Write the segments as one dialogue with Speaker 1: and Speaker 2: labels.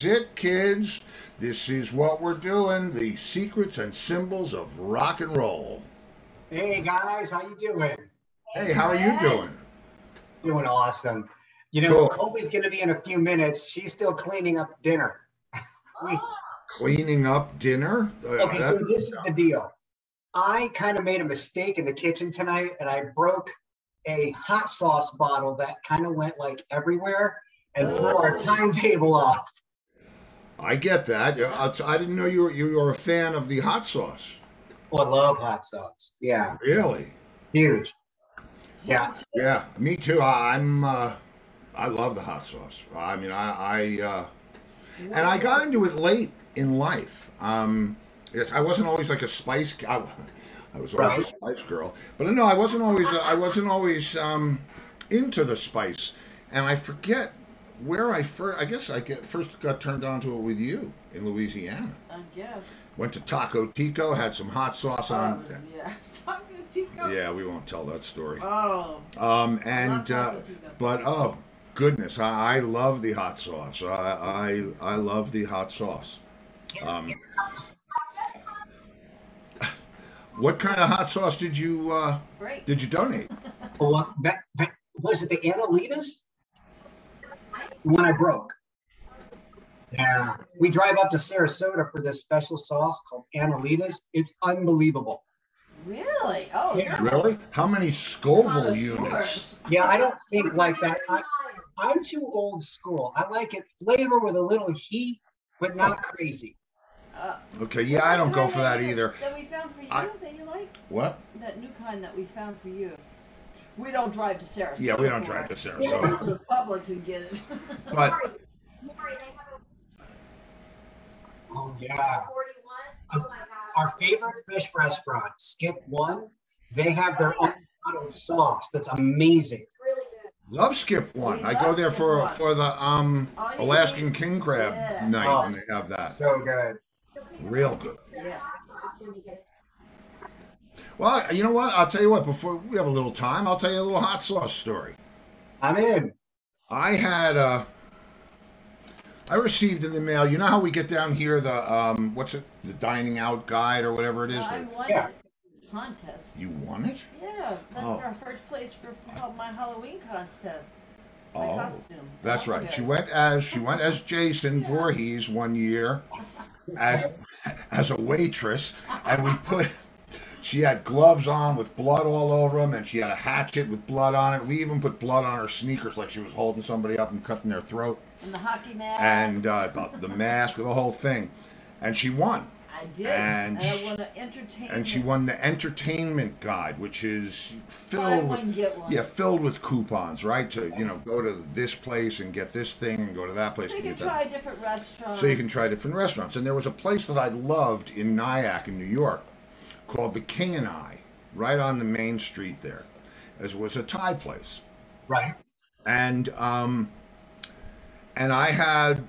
Speaker 1: it, kids. This is what we're doing. The secrets and symbols of rock and roll.
Speaker 2: Hey guys, how you doing?
Speaker 1: Hey, how are you doing?
Speaker 2: Doing awesome. You know,
Speaker 1: Cool.
Speaker 2: Colby's going to be in a few minutes. She's still cleaning up dinner. We,
Speaker 1: Cleaning up dinner?
Speaker 2: okay, so this is the deal. I kind of made a mistake in the kitchen tonight, and I broke a hot sauce bottle that kind of went like everywhere and threw our timetable off.
Speaker 1: I get that. I didn't know you were a fan of the hot sauce.
Speaker 2: Oh, I love hot sauce. Yeah,
Speaker 1: Really?
Speaker 2: huge. Yeah.
Speaker 1: Yeah, me too. I love the hot sauce. I mean, and I got into it late in life. Yes, I wasn't always like a spice. I was always a spice girl, but no, I wasn't always. I wasn't always into the spice, and I forget where I first. I guess first got turned on to it with you in Louisiana.
Speaker 3: I guess.
Speaker 1: Went to Taco Tico, had some hot sauce on.
Speaker 3: Yeah, Taco Tico.
Speaker 1: Yeah, we won't tell that story.
Speaker 3: Oh.
Speaker 1: And but oh goodness, I love the hot sauce. I love the hot sauce. What kind of hot sauce did you donate?
Speaker 2: Oh, was it the Annalitas? The one I broke. Yeah, we drive up to Sarasota for this special sauce called Annalitas. It's unbelievable.
Speaker 3: Really? Oh,
Speaker 2: yeah.
Speaker 1: Really? How many Scoville units?
Speaker 2: Yeah, I don't think like that. I'm too old school. I like it flavor with a little heat, but not crazy.
Speaker 1: Okay, yeah, I don't go for that either.
Speaker 3: That we found for you that you like?
Speaker 1: What?
Speaker 3: That new kind that we found for you. We don't drive to Sarasota.
Speaker 1: Yeah, we don't drive to Sarasota.
Speaker 3: Go to Publix and get it.
Speaker 1: But
Speaker 2: oh yeah. Our favorite fish restaurant, Skip One, they have their own bottled sauce that's amazing. It's really good.
Speaker 1: Love Skip One. I go there for the Alaskan king crab night, and they have that.
Speaker 2: So good.
Speaker 1: Real good.
Speaker 3: Yeah.
Speaker 1: Well, you know what? I'll tell you what. Before we have a little time, I'll tell you a little hot sauce story.
Speaker 2: I'm in.
Speaker 1: I received in the mail. You know how we get down here the the dining out guide or whatever it is.
Speaker 3: I won it. Contest.
Speaker 1: You won it?
Speaker 3: Yeah, that's our first place for my Halloween contest. My costume.
Speaker 1: That's right. She went as Jason Voorhees one year as a waitress, and she had gloves on with blood all over them, and she had a hatchet with blood on it. We even put blood on her sneakers, like she was holding somebody up and cutting their throat.
Speaker 3: And the hockey mask.
Speaker 1: And the mask, the whole thing. And she won.
Speaker 3: I did. And I won an entertainment.
Speaker 1: And she won the entertainment guide, which is filled with coupons, right? To go to this place and get this thing, and go to that place.
Speaker 3: So you
Speaker 1: and
Speaker 3: can try different restaurants.
Speaker 1: So you can try different restaurants. And there was a place that I loved in Nyack, in New York, called the King and I, right on the main street there. It was a Thai place.
Speaker 2: Right.
Speaker 1: And I had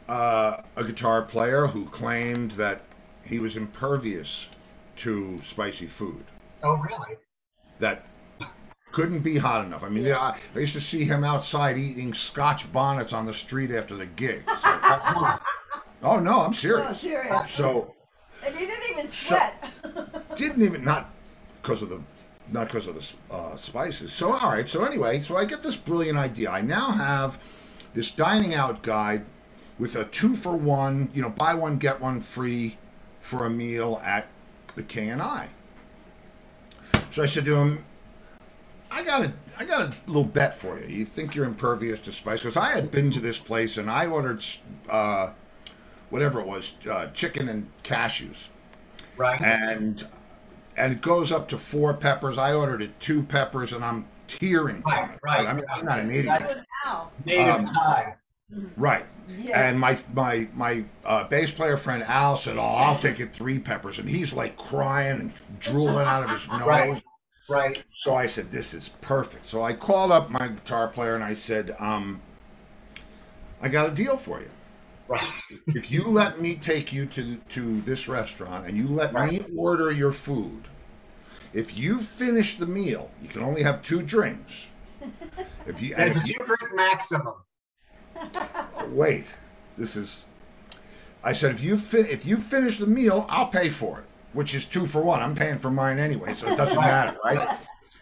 Speaker 1: a guitar player who claimed that he was impervious to spicy food.
Speaker 2: Oh, really?
Speaker 1: That couldn't be hot enough. I mean, I used to see him outside eating Scotch bonnets on the street after the gig. So, oh no, I'm serious.
Speaker 3: Oh, serious.
Speaker 1: So,
Speaker 3: and he didn't even sweat.
Speaker 1: Not because of the spices. So all right. So anyway, so I get this brilliant idea. I now have this dining out guide with a 2-for-1, buy one get one free for a meal at the King and I. So I said to him, I got a little bet for you. You think you're impervious to spice? Because I had been to this place and I ordered whatever it was, chicken and cashews.
Speaker 2: Right.
Speaker 1: And it goes up to 4 peppers. I ordered it 2 peppers, and I'm tearing from it.
Speaker 2: Right.
Speaker 1: I mean, I'm not an idiot.
Speaker 2: Native Thai.
Speaker 1: Right.
Speaker 3: Yeah.
Speaker 1: And my bass player friend Al said, "Oh, I'll take it 3 peppers," and he's like crying and drooling out of his nose.
Speaker 2: Right.
Speaker 1: So I said, "This is perfect." So I called up my guitar player and I said, "I got a deal for you.
Speaker 2: Right.
Speaker 1: If you let me take you to this restaurant and you let me order your food, if you finish the meal, you can only have 2 drinks.
Speaker 2: It's a 2-drink maximum.
Speaker 1: Wait, this is I said, if you finish the meal, I'll pay for it, which is 2 for 1. I'm paying for mine anyway, so it doesn't matter, right?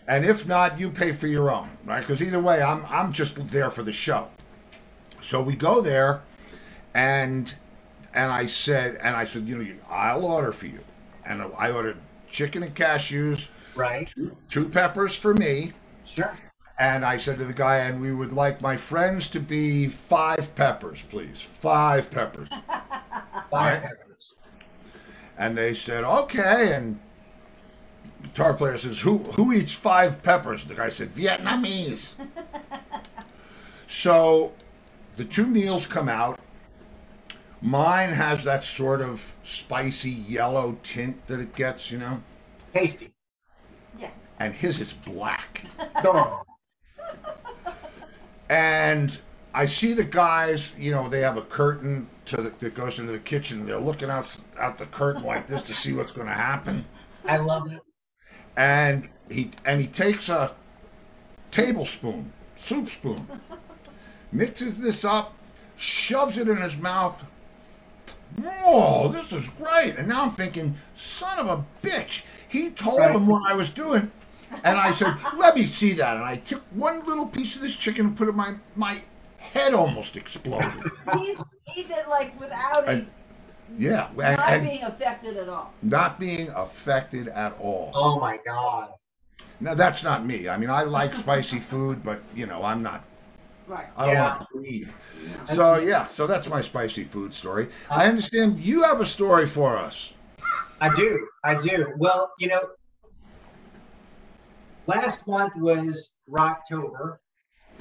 Speaker 1: And if not, you pay for your own, right? Because either way, I'm just there for the show. So we go there, and I said, you know, I'll order for you, and I ordered chicken and cashews,
Speaker 2: Right.
Speaker 1: 2 peppers for me.
Speaker 2: Sure.
Speaker 1: And I said to the guy, and we would like my friends to be 5 peppers, please. 5 peppers.
Speaker 2: 5 peppers.
Speaker 1: And they said, okay. And the guitar player says, who eats 5 peppers? The guy said, Vietnamese. So the 2 meals come out. Mine has that sort of spicy yellow tint that it gets, you know.
Speaker 2: Tasty.
Speaker 3: Yeah.
Speaker 1: And his is black.
Speaker 2: Go.
Speaker 1: And I see the guys, you know, they have a curtain that goes into the kitchen. And they're looking out the curtain like this to see what's going to happen.
Speaker 2: I love it.
Speaker 1: And he takes a tablespoon, soup spoon, mixes this up, shoves it in his mouth. Whoa, this is great. And now I'm thinking, son of a bitch. He told him what I was doing. And I said, let me see that. And I took one little piece of this chicken and put it in my head almost exploded.
Speaker 3: He did like without it.
Speaker 1: Yeah.
Speaker 3: Not being affected at all.
Speaker 1: Not being affected at all.
Speaker 2: Oh my God.
Speaker 1: Now, that's not me. I mean, I like spicy food, but, you know, I'm not.
Speaker 3: Right.
Speaker 1: I don't want to bleed. So, yeah. So that's my spicy food story. I understand you have a story for us.
Speaker 2: I do. Well, you know, last month was Rocktober.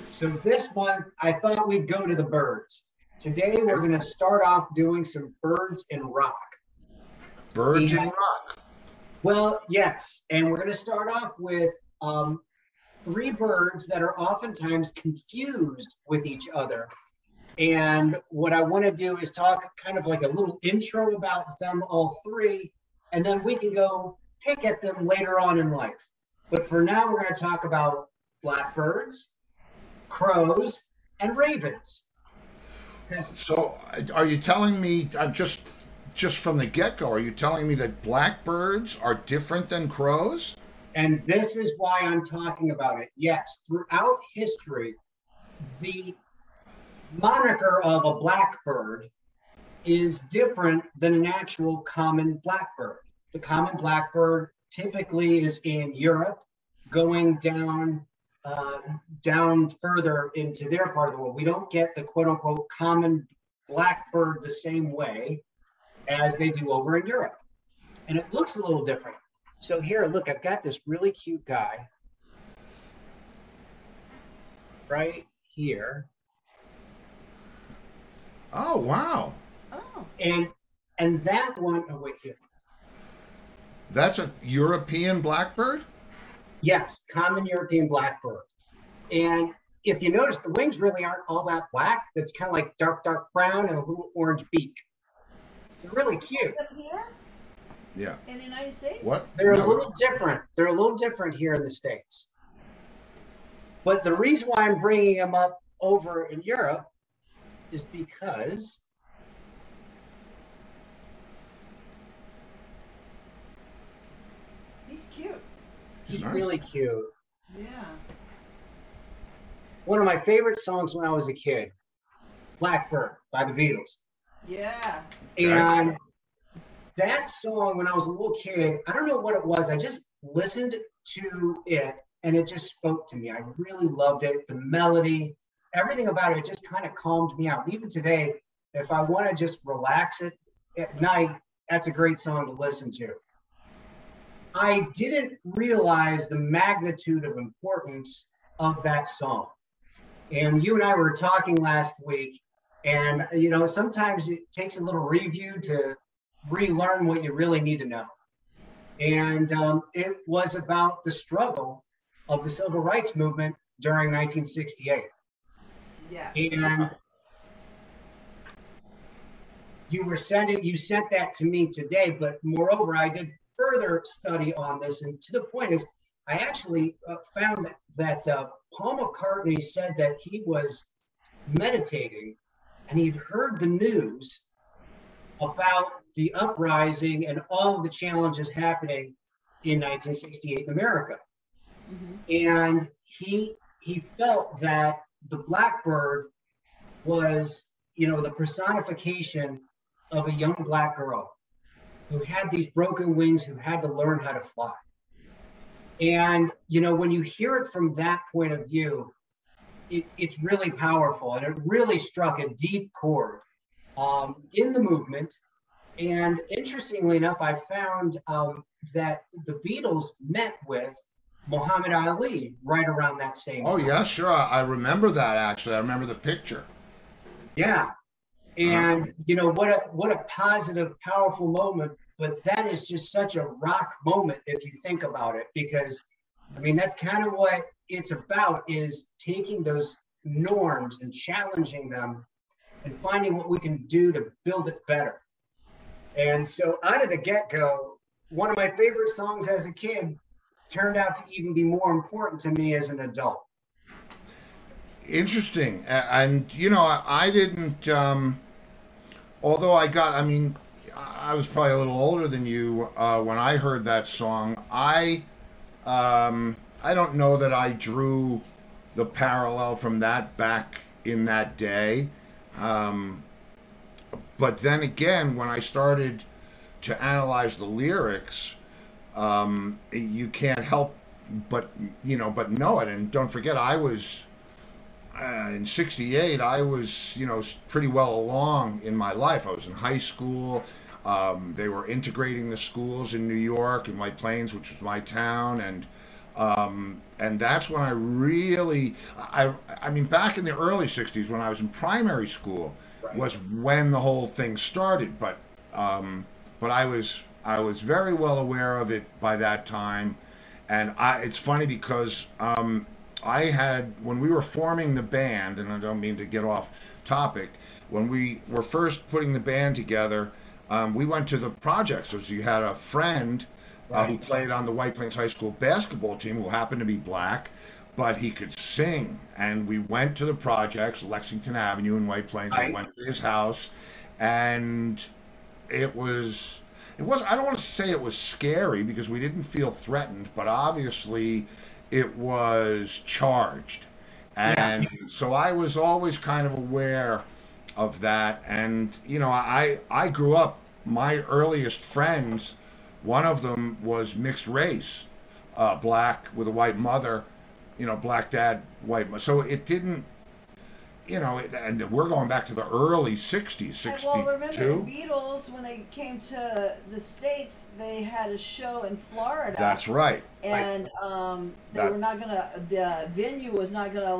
Speaker 2: So this month, I thought we'd go to the birds. Today, we're going to start off doing some birds in rock.
Speaker 1: Birds in rock.
Speaker 2: Well, yes. And we're going to start off with 3 birds that are oftentimes confused with each other. And what I want to do is talk kind of like a little intro about them, all 3, and then we can go pick at them later on in life. But for now, we're going to talk about blackbirds, crows, and ravens.
Speaker 1: So are you telling me, just from the get-go, are you telling me that blackbirds are different than crows?
Speaker 2: And this is why I'm talking about it. Yes, throughout history, the moniker of a blackbird is different than an actual common blackbird. The common blackbird typically is in Europe, going down further into their part of the world. We don't get the quote unquote common blackbird the same way as they do over in Europe. And it looks a little different. So here, look, I've got this really cute guy right here.
Speaker 1: Oh, wow.
Speaker 3: Oh.
Speaker 2: And that one, oh wait, here.
Speaker 1: That's a European blackbird?
Speaker 2: Yes, common European blackbird. And if you notice, the wings really aren't all that black. That's kind of like dark brown and a little orange beak. They're really cute.
Speaker 3: Here?
Speaker 1: Yeah.
Speaker 3: In the United States?
Speaker 1: What?
Speaker 2: They're a little different. They're a little different here in the States. But the reason why I'm bringing them up over in Europe is because
Speaker 3: He's cute.
Speaker 2: he's
Speaker 1: nice.
Speaker 2: really cute.
Speaker 3: Yeah.
Speaker 2: One of my favorite songs when I was a kid, Blackbird by the Beatles.
Speaker 3: Yeah.
Speaker 2: And that song, when I was a little kid, I don't know what it was. I just listened to it and it just spoke to me. I really loved it. The melody, everything about it just kind of calmed me out. Even today, if I want to just relax it at night, that's a great song to listen to. I didn't realize the magnitude of importance of that song. And you and I were talking last week, and you know, sometimes it takes a little review to relearn what you really need to know. And it was about the struggle of the civil rights movement during 1968.
Speaker 3: Yeah.
Speaker 2: And you sent that to me today, but moreover, I did further study on this, and to the point is, I actually found that Paul McCartney said that he was meditating and he'd heard the news about the uprising and all of the challenges happening in 1968 in America. And he felt that the Blackbird was, you know, the personification of a young Black girl who had these broken wings, who had to learn how to fly. And, you know, when you hear it from that point of view, it's really powerful, and it really struck a deep chord in the movement. And interestingly enough, I found that the Beatles met with Muhammad Ali right around that same time.
Speaker 1: Oh yeah, sure. I remember that actually. I remember the picture.
Speaker 2: Yeah. And you know, what a positive, powerful moment. But that is just such a rock moment if you think about it, because I mean, that's kind of what it's about, is taking those norms and challenging them and finding what we can do to build it better. And so out of the get-go, one of my favorite songs as a kid turned out to even be more important to me as an adult.
Speaker 1: Interesting. And, you know, I didn't, although I mean, I was probably a little older than you when I heard that song. I don't know that I drew the parallel from that back in that day. But then again, when I started to analyze the lyrics, you can't help but, you know, but know it. And don't forget, I was in '68. I was, you know, pretty well along in my life. I was in high school. They were integrating the schools in New York, in White Plains, which was my town, and that's when I really, I mean, back in the early '60s when I was in primary school,
Speaker 2: Right.
Speaker 1: was when the whole thing started. But I was very well aware of it by that time, and it's funny because I had, when we were forming the band, and I don't mean to get off topic, when we were first putting the band together, we went to the projects. So you had a friend who played on the White Plains High School basketball team who happened to be Black, but he could sing. And we went to the projects, Lexington Avenue in White Plains.
Speaker 2: Right.
Speaker 1: We went to his house, and it was, I don't want to say it was scary because we didn't feel threatened, but obviously it was charged. And so I was always kind of aware of that. And, you know, I grew up, my earliest friends, one of them was mixed race, Black with a white mother, you know, Black dad, white mother. So it didn't, you know, and we're going back to the early '60s, '62.
Speaker 3: Well, remember the Beatles, when they came to the States, they had a show in Florida.
Speaker 1: That's right.
Speaker 3: And they were not gonna. The venue was not gonna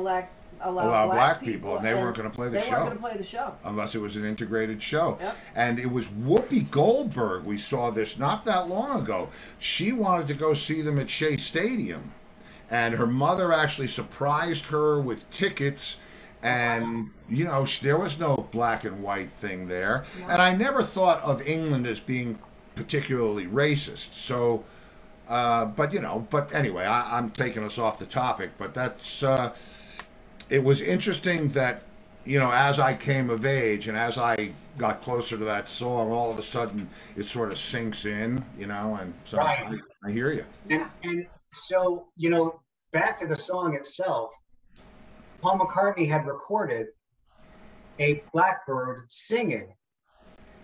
Speaker 3: allow
Speaker 1: Black people, and they weren't going to play the show.
Speaker 3: They weren't going to play the show
Speaker 1: unless it was an integrated show.
Speaker 3: Yep.
Speaker 1: And it was Whoopi Goldberg. We saw this not that long ago. She wanted to go see them at Shea Stadium, and her mother actually surprised her with tickets. And you know, there was no black and white thing there. No. And I never thought of England as being particularly racist. So, but you know, but anyway, I'm taking us off the topic. But that's. It was interesting that, you know, as I came of age and as I got closer to that song, all of a sudden it sort of sinks in, you know, and so
Speaker 2: right.
Speaker 1: I hear you.
Speaker 2: And so, you know, back to the song itself, Paul McCartney had recorded a Blackbird singing,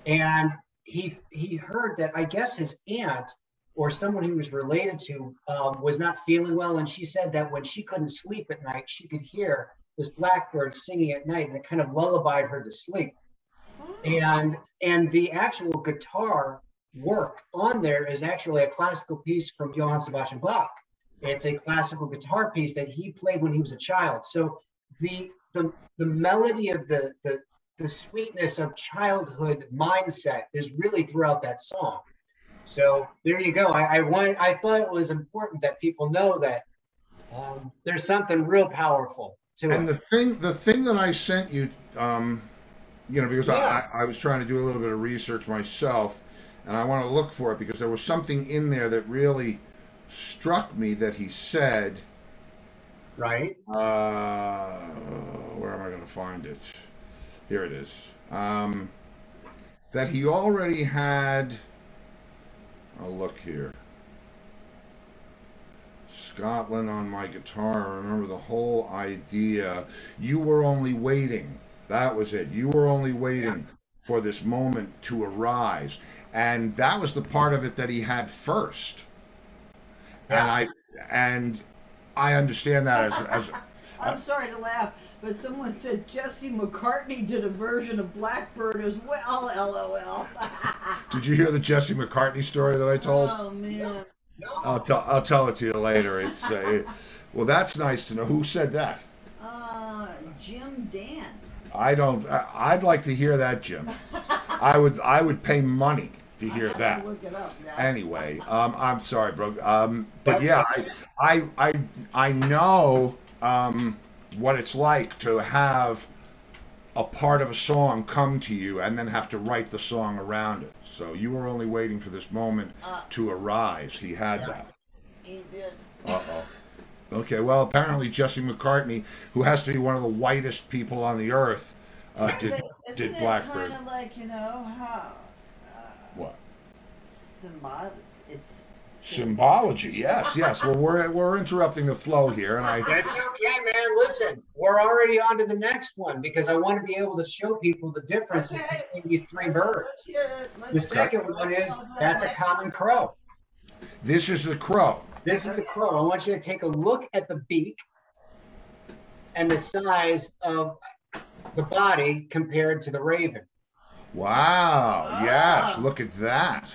Speaker 2: and he heard that, I guess, his aunt or someone he was related to was not feeling well, and she said that when she couldn't sleep at night, she could hear this Blackbird singing at night, and it kind of lullabied her to sleep. And the actual guitar work on there is actually a classical piece from Johann Sebastian Bach. It's a classical guitar piece that he played when he was a child. So the melody of the sweetness of childhood mindset is really throughout that song. So there you go. I thought it was important that people know that there's something real powerful to
Speaker 1: and
Speaker 2: it.
Speaker 1: the thing that I sent you, you know, because I was trying to do a little bit of research myself, and I want to look for it because there was something in there that really struck me that he said.
Speaker 2: Right.
Speaker 1: Where am I going to find it? Here it is. that he already had. Oh, look here. Scotland on my guitar. I remember the whole idea. You were only waiting. That was it. You were only waiting for this moment to arise. And that was the part of it that he had first.
Speaker 2: Yeah.
Speaker 1: And I understand that as
Speaker 3: I'm sorry to laugh, but someone said Jesse McCartney did a version of Blackbird as well. LOL.
Speaker 1: Did you hear the Jesse McCartney story that I told?
Speaker 3: Oh man.
Speaker 2: No.
Speaker 1: I'll tell it to you later. It's well, that's nice to know. Who said that?
Speaker 3: Jim Dan.
Speaker 1: I don't. I'd like to hear that, Jim. I would pay money to hear that.
Speaker 3: Look it up now.
Speaker 1: Anyway, I'm sorry, bro. But yeah, I know what it's like to have a part of a song come to you and then have to write the song around it. So you were only waiting for this moment to arise. He had that.
Speaker 3: He did.
Speaker 1: Uh-oh. Okay, well, apparently Jesse McCartney, who has to be one of the whitest people on the earth, did Blackbird.
Speaker 3: Kind of like, you know, how
Speaker 1: What?
Speaker 3: it's
Speaker 1: Symbology, yes, yes. Well, we're interrupting the flow here, and I.
Speaker 2: That's okay, man. Listen, we're already on to the next one because I want to be able to show people the differences between these three birds. The second one is that's a common crow.
Speaker 1: This is the crow.
Speaker 2: This is the crow. I want you to take a look at the beak and the size of the body compared to the raven.
Speaker 1: Wow. Yes. Look at that.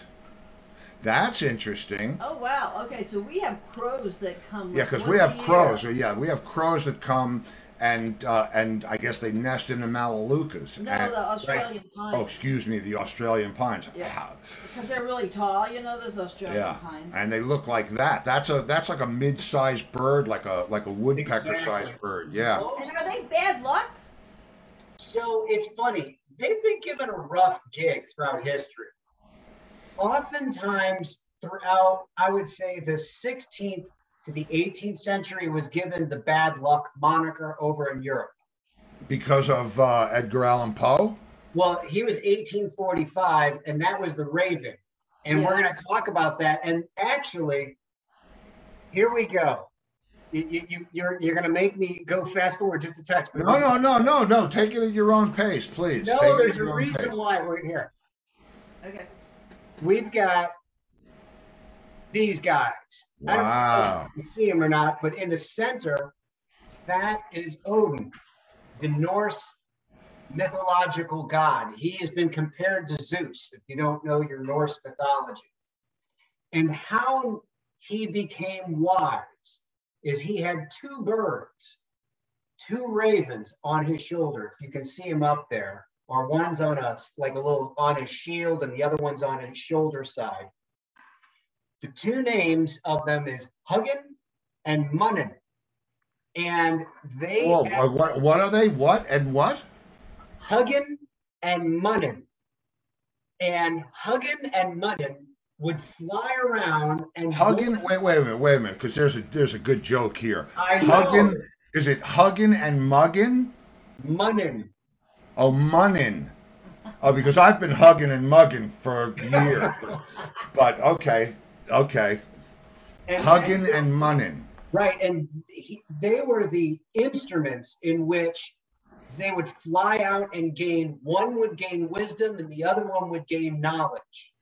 Speaker 1: That's interesting.
Speaker 3: Oh wow. Okay, so we have crows that come.
Speaker 1: Yeah, because
Speaker 3: once
Speaker 1: we have
Speaker 3: a year.
Speaker 1: crows. Yeah, we have crows that come and I guess they nest in the Melaleucas.
Speaker 3: No,
Speaker 1: And-
Speaker 3: the Australian pines.
Speaker 1: oh, excuse me, the Australian pines.
Speaker 3: Yeah. Because they're really tall, you know, those Australian
Speaker 1: Yeah,
Speaker 3: pines.
Speaker 1: and they look like that. That's like a mid-sized bird, like a woodpecker-sized
Speaker 2: Exactly.
Speaker 1: bird. Yeah.
Speaker 3: And are they bad luck?
Speaker 2: So it's funny. They've been given a rough gig throughout history. Oftentimes throughout, I would say, the 16th to the 18th century was given the bad luck moniker over in Europe.
Speaker 1: Because of Edgar Allan Poe.
Speaker 2: Well, he was 1845, and that was the Raven. And we're going to talk about that. And actually, here we go. You're going to make me go fast forward just a touch. But
Speaker 1: No. Take it at your own pace, please. Take it
Speaker 2: No,
Speaker 1: at
Speaker 2: there's a
Speaker 1: your own
Speaker 2: reason
Speaker 1: pace.
Speaker 2: why we're here.
Speaker 3: Okay.
Speaker 2: We've got these guys. I don't know if you can see them or not, but in the center, that is Odin, the Norse mythological god. He has been compared to Zeus, if you don't know your Norse mythology. And how he became wise is he had two birds, two ravens on his shoulder. If you can see him up there, or one's on on his shield and the other one's on his shoulder side. The two names of them is Hugin and Munnin. And they
Speaker 1: what are they? What and what?
Speaker 2: Hugin and Munnin. And Hugin and Munnin would fly around and
Speaker 1: Huggin. Wait a minute, because there's a good joke here.
Speaker 2: I know.
Speaker 1: Huggin. Is it huggin and muggin?
Speaker 2: Munnin.
Speaker 1: Oh, munnin. Oh, because I've been hugging and mugging for years. But okay.
Speaker 2: And
Speaker 1: Huggin and munnin.
Speaker 2: Right, and they were the instruments in which they would fly out and gain. One would gain wisdom, and the other one would gain knowledge.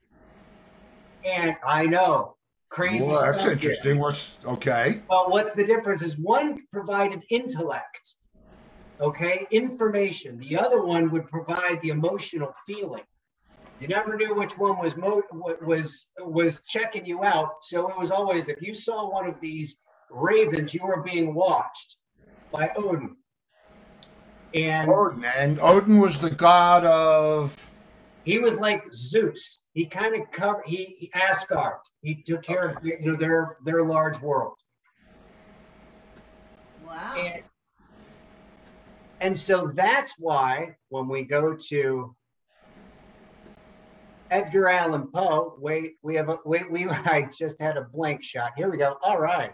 Speaker 2: And I know, crazy
Speaker 1: Well,
Speaker 2: stuff.
Speaker 1: that's interesting. Okay?
Speaker 2: Well, what's the difference? Is one provided intellect, okay, information. The other one would provide the emotional feeling. You never knew which one was checking you out. So it was always, if you saw one of these ravens, you were being watched by Odin. And
Speaker 1: Odin was the god of.
Speaker 2: he was like Zeus. He kind of covered Asgard. He took care of their large world.
Speaker 3: Wow.
Speaker 2: And so that's why when we go to Edgar Allan Poe, I just had a blank shot. Here we go. All right.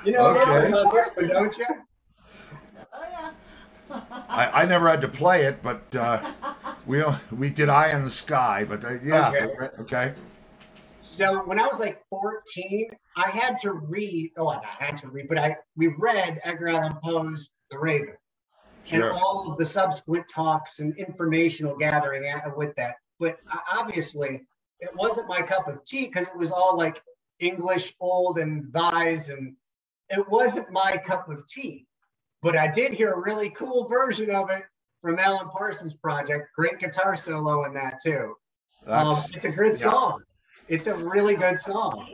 Speaker 2: You know
Speaker 1: Okay.
Speaker 2: about this one, don't you?
Speaker 3: Oh yeah.
Speaker 1: I never had to play it, but we did Eye in the Sky. But yeah, okay.
Speaker 2: So when I was like 14, I had to read. Oh, I had to read, but we read Edgar Allan Poe's The Raven, and all of the subsequent talks and informational gathering with that. But obviously, it wasn't my cup of tea because it was all like English, old, and thys, and it wasn't my cup of tea. But I did hear a really cool version of it from Alan Parsons Project. Great guitar solo in that too. It's a good song. It's a really good song.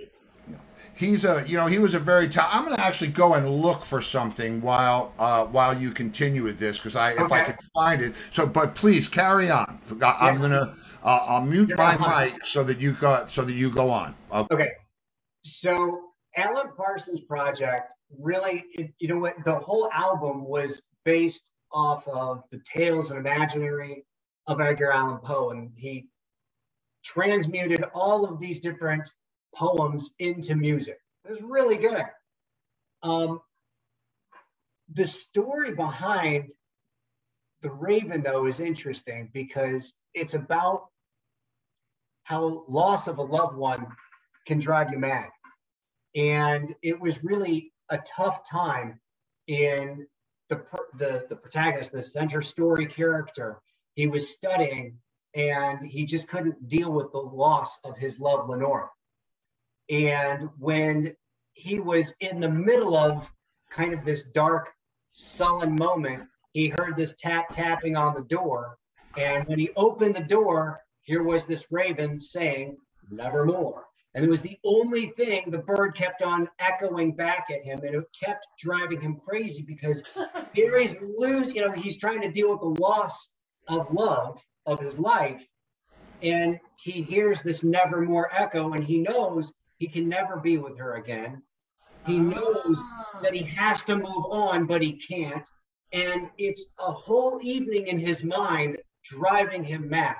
Speaker 1: He was a very I'm going to actually go and look for something while you continue with this, because if I could find it. So, but please carry on. I'm gonna I'll mute my mic so that you go on.
Speaker 2: Okay. So Alan Parsons Project really, the whole album was based off of the tales and imaginary of Edgar Allan Poe, and he transmuted all of these different poems into music. It was really good. The story behind The Raven, though, is interesting because it's about how loss of a loved one can drive you mad. And it was really a tough time in the protagonist, the center story character. He was studying, and he just couldn't deal with the loss of his love, Lenore. And when he was in the middle of kind of this dark, sullen moment, he heard this tapping on the door. And when he opened the door, here was this raven saying, "Nevermore." And it was the only thing the bird kept on echoing back at him. And it kept driving him crazy because here he's he's trying to deal with the loss of love of his life. And he hears this nevermore echo, and he knows he can never be with her again. He knows that he has to move on, but he can't. And it's a whole evening in his mind driving him mad.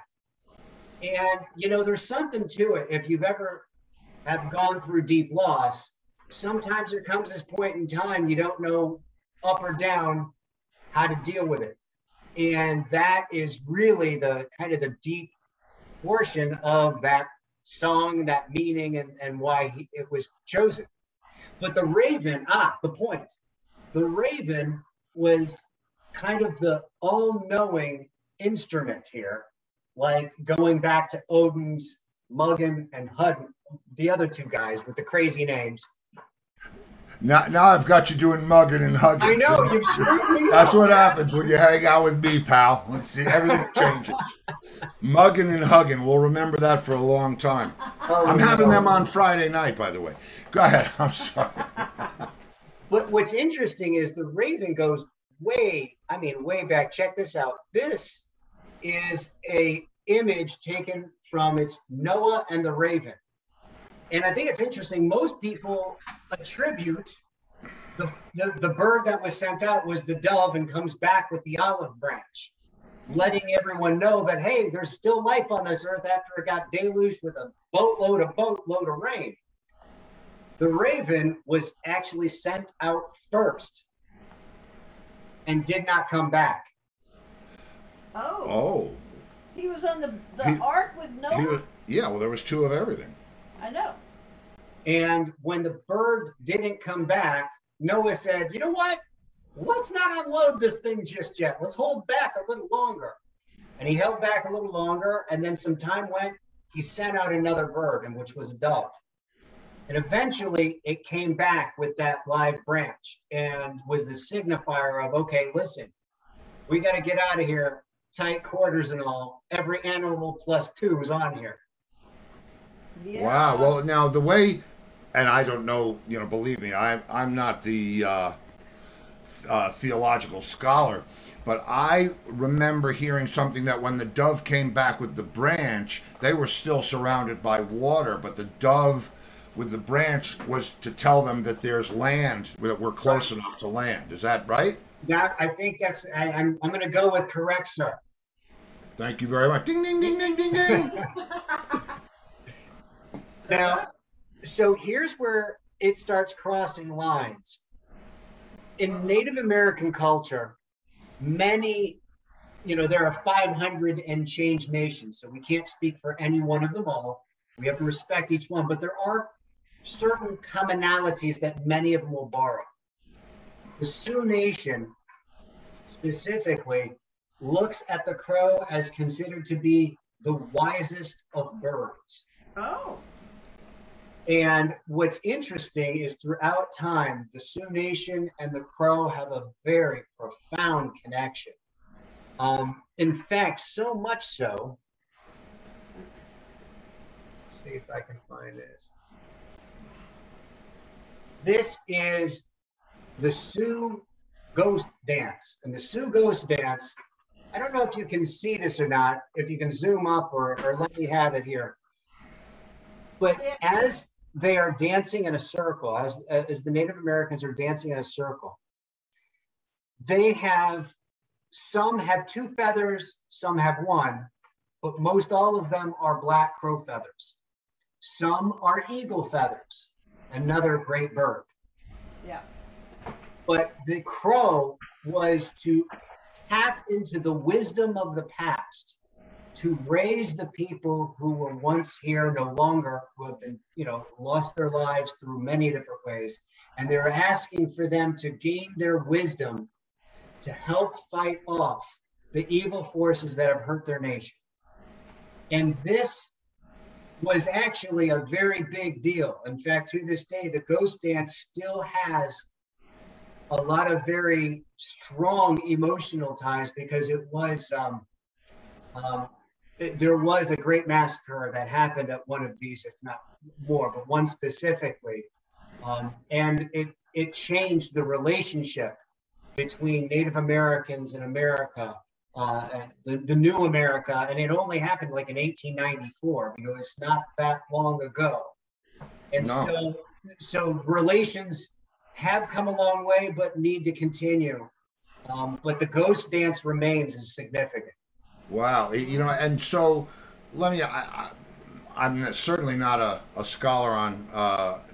Speaker 2: And, there's something to it. If you've ever have gone through deep loss, sometimes there comes this point in time you don't know up or down how to deal with it. And that is really the kind of the deep portion of that song, that meaning, and why it was chosen. But the raven, the point. The raven was kind of the all-knowing instrument here, like going back to Odin's Muggin and Hudden, the other two guys with the crazy names.
Speaker 1: Now I've got you doing mugging and hugging.
Speaker 2: I know, you've screwed me
Speaker 1: That's
Speaker 2: up.
Speaker 1: what happens when you hang out with me, pal. Let's see, everything changes. Mugging and hugging. We'll remember that for a long time. I'm having them on Friday night, by the way. Go ahead. I'm sorry.
Speaker 2: But what's interesting is the raven goes way back. Check this out. This is a image taken from its Noah and the Raven. And I think it's interesting. Most people attribute the bird that was sent out was the dove and comes back with the olive branch, letting everyone know that, hey, there's still life on this earth after it got deluged with a boatload of rain. The raven was actually sent out first and did not come back.
Speaker 3: Oh. He was on the ark with Noah?
Speaker 1: Well, there was two of everything.
Speaker 3: I know.
Speaker 2: And when the bird didn't come back, Noah said, you know what? Let's not unload this thing just yet. Let's hold back a little longer. And he held back a little longer, and then some time went. He sent out another bird, and which was a dove. And eventually it came back with that live branch and was the signifier of, okay, listen, we got to get out of here. Tight quarters and all. Every animal +2 is on here.
Speaker 3: Yeah.
Speaker 1: Wow. Well, now the way, and I don't know, believe me, I'm not the theological scholar, but I remember hearing something that when the dove came back with the branch, they were still surrounded by water, but the dove with the branch was to tell them that there's land, that we're close enough to land. Is that right?
Speaker 2: I think that's, I'm going to go with correct, sir.
Speaker 1: Thank you very much. Ding, ding, ding, ding, ding, ding.
Speaker 2: Now, so here's where it starts crossing lines. In Native American culture, many, there are 500 and change nations, so we can't speak for any one of them all. We have to respect each one, but there are certain commonalities that many of them will borrow. The Sioux Nation specifically looks at the crow as considered to be the wisest of birds.
Speaker 3: Oh.
Speaker 2: And what's interesting is throughout time, the Sioux Nation and the crow have a very profound connection. In fact, so much so, let's see if I can find this. This is the Sioux Ghost Dance. And the Sioux Ghost Dance, I don't know if you can see this or not, if you can zoom up or let me have it here. But as they are dancing in a circle, as the Native Americans are dancing in a circle, some have 2 feathers, some have 1, but most all of them are black crow feathers. Some are eagle feathers, another great bird.
Speaker 3: Yeah.
Speaker 2: But the crow was to tap into the wisdom of the past, to raise the people who were once here, no longer, who have been, lost their lives through many different ways. And they're asking for them to gain their wisdom to help fight off the evil forces that have hurt their nation. And this was actually a very big deal. In fact, to this day, the ghost dance still has a lot of very strong emotional ties, because it was there was a great massacre that happened at one of these, if not more, but one specifically, and it changed the relationship between Native Americans and America, the new America, and it only happened like in 1894, it's not that long ago. And
Speaker 1: No.
Speaker 2: so relations have come a long way, but need to continue. But the ghost dance remains as significant.
Speaker 1: Wow. And so I'm certainly not a scholar on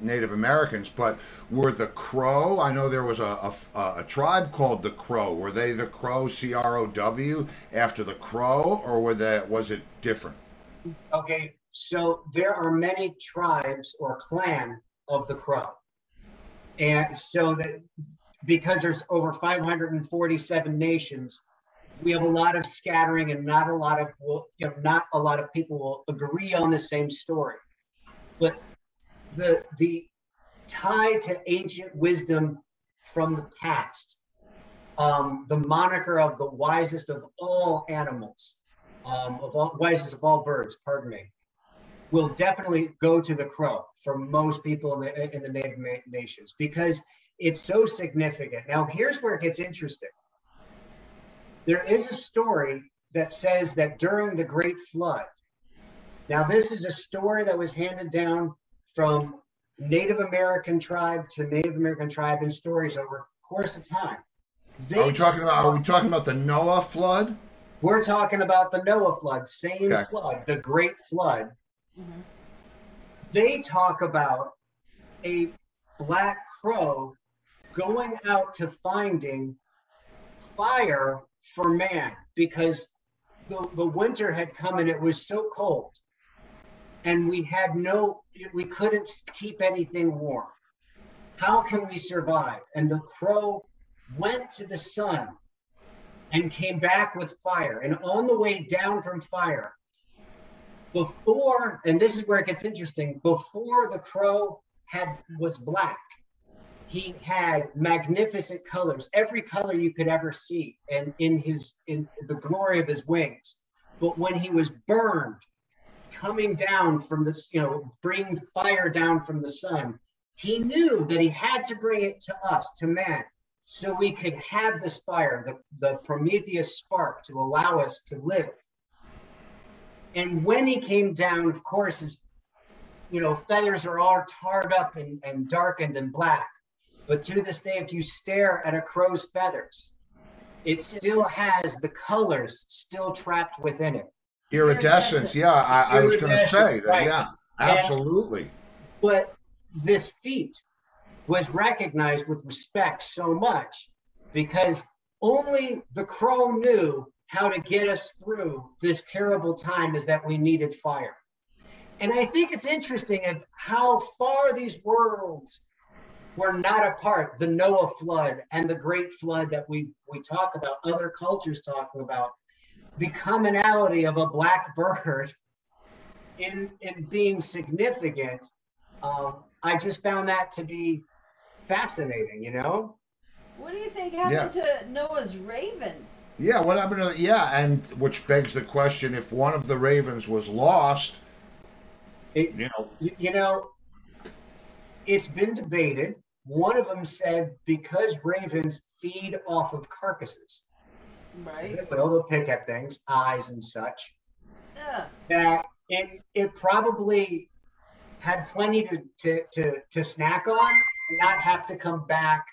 Speaker 1: Native Americans, but were the Crow, I know there was a tribe called the Crow. Were they the Crow, CROW, after the Crow, or was it different?
Speaker 2: Okay, so there are many tribes or clan of the Crow. And so that because there's over 547 nations, we have a lot of scattering, and not a lot of people will agree on the same story. But the tie to ancient wisdom from the past, the moniker of the wisest of all animals, wisest of all birds, pardon me, will definitely go to the crow for most people in the Native nations, because it's so significant. Now, here's where it gets interesting. There is a story that says that during the Great Flood, now this is a story that was handed down from Native American tribe to Native American tribe in stories over the course of time.
Speaker 1: Are we talking about the Noah flood?
Speaker 2: We're talking about the Noah flood, same
Speaker 1: Okay.
Speaker 2: flood, the Great Flood.
Speaker 3: Mm-hmm.
Speaker 2: They talk about a black crow going out to finding fire for man, because the winter had come and it was so cold, and we couldn't keep anything warm. How can we survive? And the crow went to the sun and came back with fire. And on the way down from fire, and this is where it gets interesting, before the crow was black, he had magnificent colors, every color you could ever see, and in the glory of his wings. But when he was burned, coming down from this, bringing fire down from the sun, he knew that he had to bring it to us, to man, so we could have this fire, the Prometheus spark, to allow us to live. And when he came down, of course, his feathers are all tarred up and darkened and black. But to this day, if you stare at a crow's feathers, it still has the colors still trapped within it.
Speaker 1: Iridescence, yeah, I was going to say that,
Speaker 2: right.
Speaker 1: yeah, absolutely.
Speaker 2: But this feat was recognized with respect so much because only the crow knew how to get us through this terrible time, is that we needed fire. And I think it's interesting of how far these worlds were not apart. The Noah flood and the great flood that we talk about, other cultures talking about, the commonality of a blackbird in being significant. I just found that to be fascinating, you know?
Speaker 3: What do you think happened to Noah's raven?
Speaker 1: Yeah, what happened to, and which begs the question, if one of the ravens was lost,
Speaker 2: You know, it's been debated. One of them said because ravens feed off of carcasses,
Speaker 3: Right.
Speaker 2: they'll pick at things, eyes and such,
Speaker 3: Yeah.
Speaker 2: that it probably had plenty to snack on, not have to come back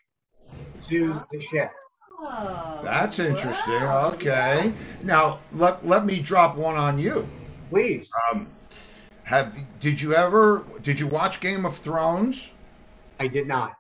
Speaker 2: to the ship.
Speaker 3: Oh,
Speaker 1: that's interesting.
Speaker 3: wow.
Speaker 1: Okay.
Speaker 3: Yeah.
Speaker 1: Now, let me drop one on you.
Speaker 2: Please.
Speaker 1: Did you watch Game of Thrones?
Speaker 2: I did not.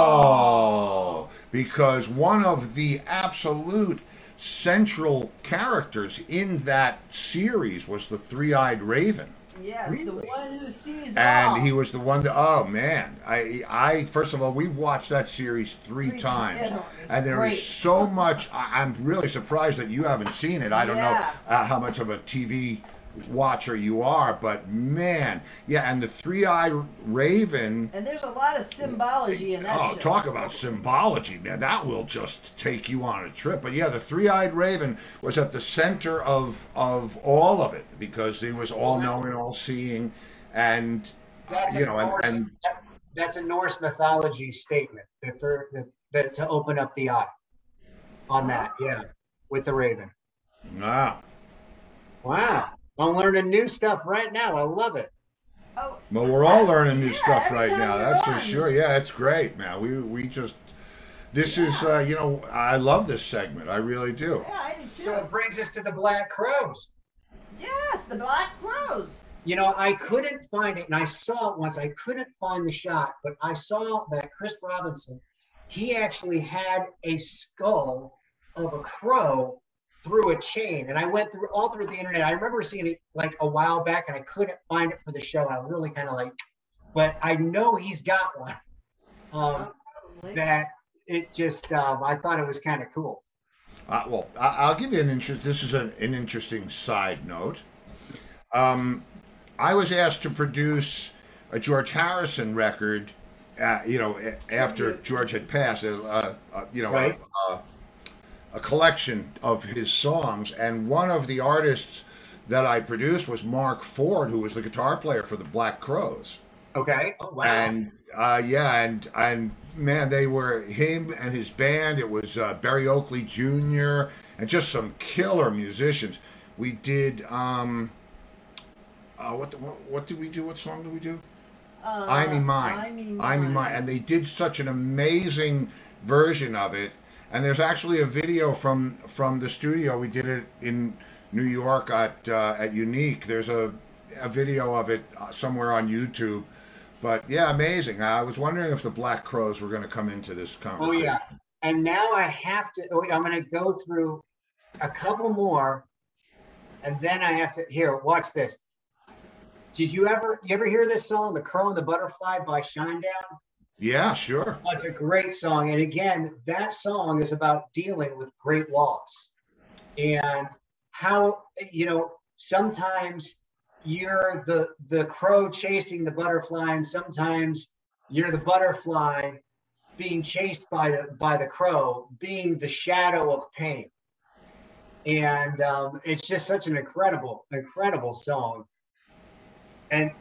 Speaker 1: Oh, because one of the absolute central characters in that series was the three-eyed raven.
Speaker 3: Yes,
Speaker 2: Really?
Speaker 3: the one who sees
Speaker 1: And
Speaker 3: all.
Speaker 1: he was the one that, oh man, I first of all, we've watched that series three
Speaker 3: Three
Speaker 1: times,
Speaker 3: times.
Speaker 1: and there is
Speaker 3: Great.
Speaker 1: so much. I'm really surprised that you haven't seen it. I don't know
Speaker 3: Yeah.
Speaker 1: how much of a TV watcher you are, but man, yeah, and the three-eyed raven.
Speaker 3: And there's a lot of symbology in that
Speaker 1: Oh,
Speaker 3: show.
Speaker 1: talk about symbology, man. That will just take you on a trip. But yeah, the three-eyed raven was at the center of all of it because he was all-knowing, all-seeing, and
Speaker 2: That's
Speaker 1: you
Speaker 2: a
Speaker 1: know,
Speaker 2: Norse, that's a Norse mythology statement that to open up the eye on that. Yeah, with the raven.
Speaker 1: wow.
Speaker 2: Wow. I'm learning new stuff right now. I love it.
Speaker 3: Oh,
Speaker 1: Well, we're all learning new
Speaker 3: yeah,
Speaker 1: stuff
Speaker 3: every
Speaker 1: right
Speaker 3: time
Speaker 1: now.
Speaker 3: you're
Speaker 1: That's for
Speaker 3: on.
Speaker 1: sure. Yeah, it's great, man. We just this is I love this segment. I really do.
Speaker 3: yeah, I do
Speaker 2: So
Speaker 3: too.
Speaker 2: it brings us to the Black Crows.
Speaker 3: Yes, the Black Crows.
Speaker 2: You know, I couldn't find it, and I saw it once. I couldn't find the shot, but I saw that Chris Robinson, he actually had a skull of a crow through a chain. And I went all through the internet. I remember seeing it like a while back, and I couldn't find it for the show. And I was really kind of like, but I know he's got one.
Speaker 3: Probably.
Speaker 2: That it just, I thought it was kind of cool.
Speaker 1: Well, I'll give you an interest. This is an interesting side note. I was asked to produce a George Harrison record, after George had passed.
Speaker 2: Right.
Speaker 1: A collection of his songs, and one of the artists that I produced was Mark Ford, who was the guitar player for the Black Crows.
Speaker 2: Okay. Oh, wow.
Speaker 1: And and man, they were him and his band. It was Barry Oakley Jr. and just some killer musicians. We did what did we do? What song did we do? I'm in Mine. I'm in Mine, and they did such an amazing version of it. And there's actually a video from the studio. We did it in New York at Unique. There's a video of it somewhere on YouTube. But yeah, amazing. I was wondering if the Black Crows were going to come into this
Speaker 2: Oh,
Speaker 1: conversation.
Speaker 2: yeah. And now I have to, I'm going to go through a couple more, and then I have to, here, watch this. Did you ever hear this song, The Crow and the Butterfly by Shinedown?
Speaker 1: Yeah, sure.
Speaker 2: Oh, it's a great song. And again, that song is about dealing with great loss and how, sometimes you're the crow chasing the butterfly, and sometimes you're the butterfly being chased by the crow, being the shadow of pain. And it's just such an incredible song. And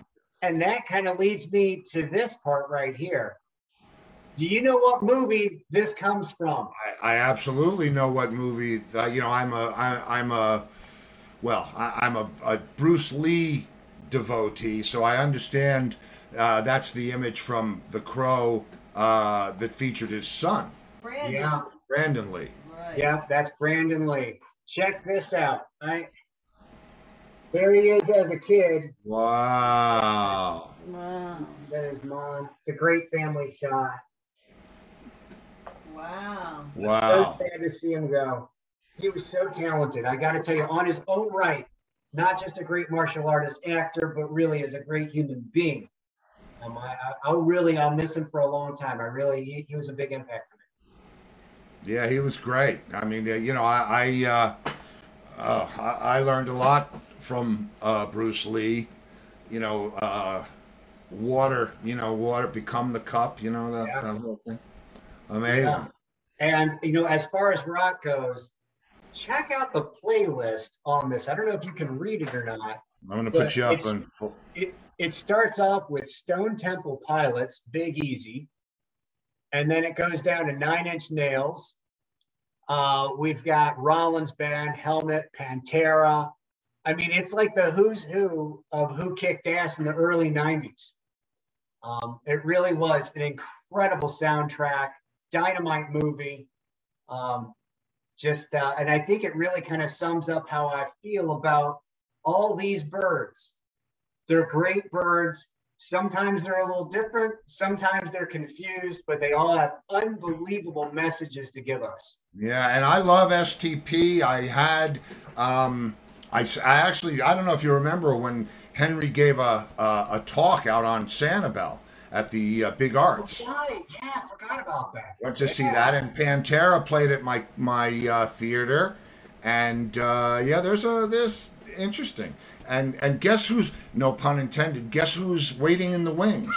Speaker 2: that kind of leads me to this part right here. Do you know what movie this comes from?
Speaker 1: I absolutely know what movie. I'm a Bruce Lee devotee, so I understand that's the image from The Crow that featured his son,
Speaker 3: Brandon.
Speaker 2: Yeah,
Speaker 1: Brandon Lee.
Speaker 3: Right.
Speaker 2: yeah, that's Brandon Lee. Check this out. There he is as a kid.
Speaker 1: Wow.
Speaker 3: Wow.
Speaker 2: That is mom. It's a great family shot.
Speaker 3: Wow.
Speaker 2: So
Speaker 1: Wow.
Speaker 2: sad to see him go. He was so talented. I got to tell you, on his own right, not just a great martial artist actor, but really as a great human being. I'll miss him for a long time. He was a big impact on me.
Speaker 1: Yeah, he was great. I mean, you know, I learned a lot from Bruce Lee. You know, water. You know, water become the cup. You know that whole thing. Amazing.
Speaker 2: Yeah. And you know, as far as rock goes, check out the playlist on this. I don't know if you can read it or not.
Speaker 1: I'm going to put you up on.
Speaker 2: It starts off with Stone Temple Pilots, Big Easy, and then it goes down to 9 Inch Nails. We've got Rollins Band, Helmet, Pantera. I mean, it's like the who's who of who kicked ass in the early 90s. It really was an incredible soundtrack, dynamite movie. And I think it really kind of sums up how I feel about all these birds. They're great birds. Sometimes they're a little different. Sometimes they're confused, but they all have unbelievable messages to give us.
Speaker 1: Yeah, and I love STP. I had, I actually, I don't know if you remember when Henry gave a talk out on Sanibel at the Big Arts.
Speaker 2: Right, yeah, I forgot about that.
Speaker 1: Went to see that, and Pantera played at my theater, and there's interesting. And guess who's, no pun intended, guess who's waiting in the wings?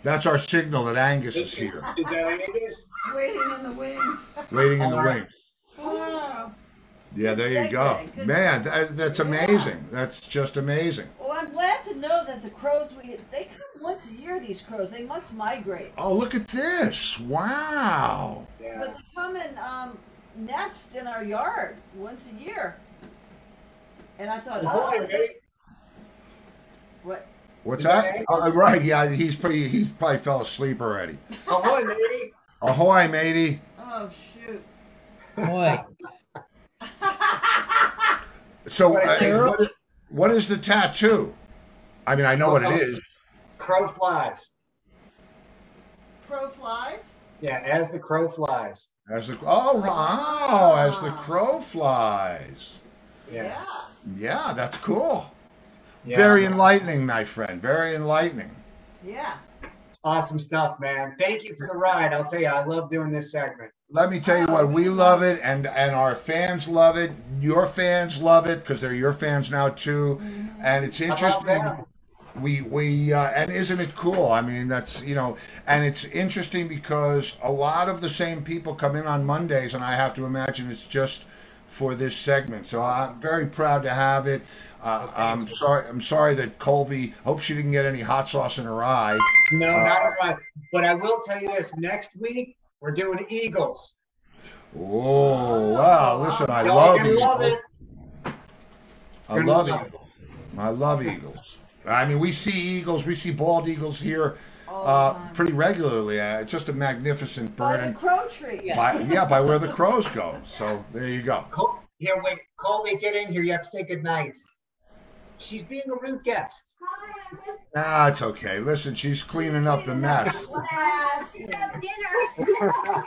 Speaker 1: That's our signal that Angus is here.
Speaker 2: Is that Angus?
Speaker 3: Waiting in the wings.
Speaker 1: Waiting in the wings.
Speaker 3: Wow.
Speaker 1: Yeah, there you go. Man, that's amazing. That's just amazing.
Speaker 3: Well, I'm glad to know that the crows, they come once a year, these crows. They must migrate.
Speaker 1: Oh, look at this. Wow.
Speaker 2: Yeah.
Speaker 3: But they come and nest in our yard once a year. And I thought, what?
Speaker 1: What's that? Oh, right, yeah, he's probably fell asleep already.
Speaker 2: Ahoy, matey.
Speaker 1: Ahoy, matey.
Speaker 3: Oh, shoot.
Speaker 4: Boy.
Speaker 1: So, what is the tattoo? I mean, I know what it is.
Speaker 2: Crow flies.
Speaker 3: Crow flies?
Speaker 2: Yeah, as the crow flies.
Speaker 1: As the as the crow flies.
Speaker 2: Yeah.
Speaker 1: Yeah, that's cool.
Speaker 2: Yeah.
Speaker 1: Very enlightening, my friend. Very enlightening.
Speaker 3: Yeah.
Speaker 2: Awesome stuff, man. Thank you for the ride. I'll tell you, I love doing this segment.
Speaker 1: Let me tell you what, we love it, and our fans love it. Your fans love it because they're your fans now too, and it's interesting. And isn't it cool? I mean, that's, you know, and it's interesting because a lot of the same people come in on Mondays, and I have to imagine it's just for this segment. So I'm very proud to have it. I'm sorry that Colby, hope she didn't get any hot sauce in her eye.
Speaker 2: No, not at all. But I will tell you this, next week, we're doing Eagles.
Speaker 1: Oh, wow. Listen, I love Eagles. I love Eagles. I love Eagles. I mean, we see Eagles, we see bald eagles here pretty regularly. It's just a magnificent bird.
Speaker 3: By the crow tree.
Speaker 1: By where the crows go. So there you go.
Speaker 2: Here, wait, Colby, get in here. You have to say goodnight. She's being a rude guest.
Speaker 5: Hi, I'm just
Speaker 1: It's okay. Listen, she's cleaning up the mess.
Speaker 5: have dinner.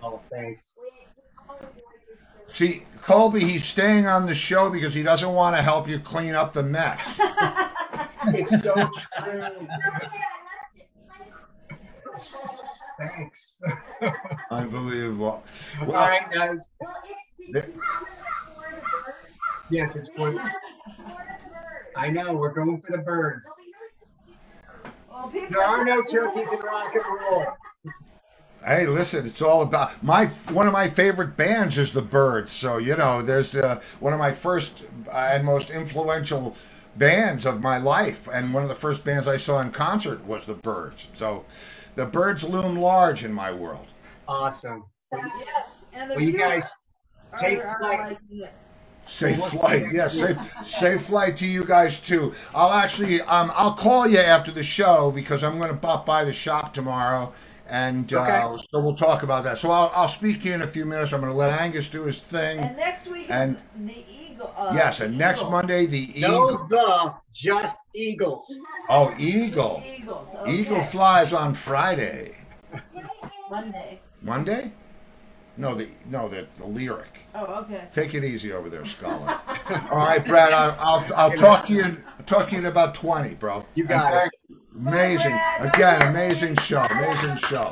Speaker 2: Oh, thanks.
Speaker 1: See, Colby, he's staying on the show because he doesn't want to help you clean up the mess.
Speaker 2: It's so true. Thanks.
Speaker 1: Unbelievable.
Speaker 2: All right, guys.
Speaker 5: Well, it's
Speaker 2: Yes, it's for. I know, we're going for the birds.
Speaker 3: Well, people
Speaker 2: There are no turkeys in rock and roll.
Speaker 1: Hey, listen, it's all about one of my favorite bands is the Birds. So, you know, there's one of my first and most influential bands of my life, and one of the first bands I saw in concert was the Birds. So, the Birds loom large in my world.
Speaker 2: Awesome.
Speaker 3: Yes, and the
Speaker 2: Well, you
Speaker 3: viewers
Speaker 2: guys take
Speaker 3: are
Speaker 2: flight.
Speaker 3: liking it.
Speaker 1: Safe flight, yes, safe flight to you guys too. I'll actually, I'll call you after the show because I'm going to pop by the shop tomorrow, And
Speaker 2: Okay.
Speaker 1: so we'll talk about that. So I'll speak to you in a few minutes. I'm going to let Angus do his thing.
Speaker 3: And next week
Speaker 1: And-
Speaker 3: is the Eagle.
Speaker 1: Yes, and next
Speaker 3: Eagle.
Speaker 1: Monday, the
Speaker 2: No,
Speaker 1: Eagle.
Speaker 2: just Eagles.
Speaker 1: Oh, Eagle.
Speaker 3: Eagles. Okay.
Speaker 1: Eagle flies on Friday.
Speaker 3: Monday.
Speaker 1: Monday? No, the lyric.
Speaker 3: Oh, okay.
Speaker 1: Take it easy over there, Scholar. All right, Brad. I'll talk to you. Talk to you in about 20, bro.
Speaker 2: You got
Speaker 1: And
Speaker 2: it.
Speaker 1: Amazing. Again, amazing show. Amazing show.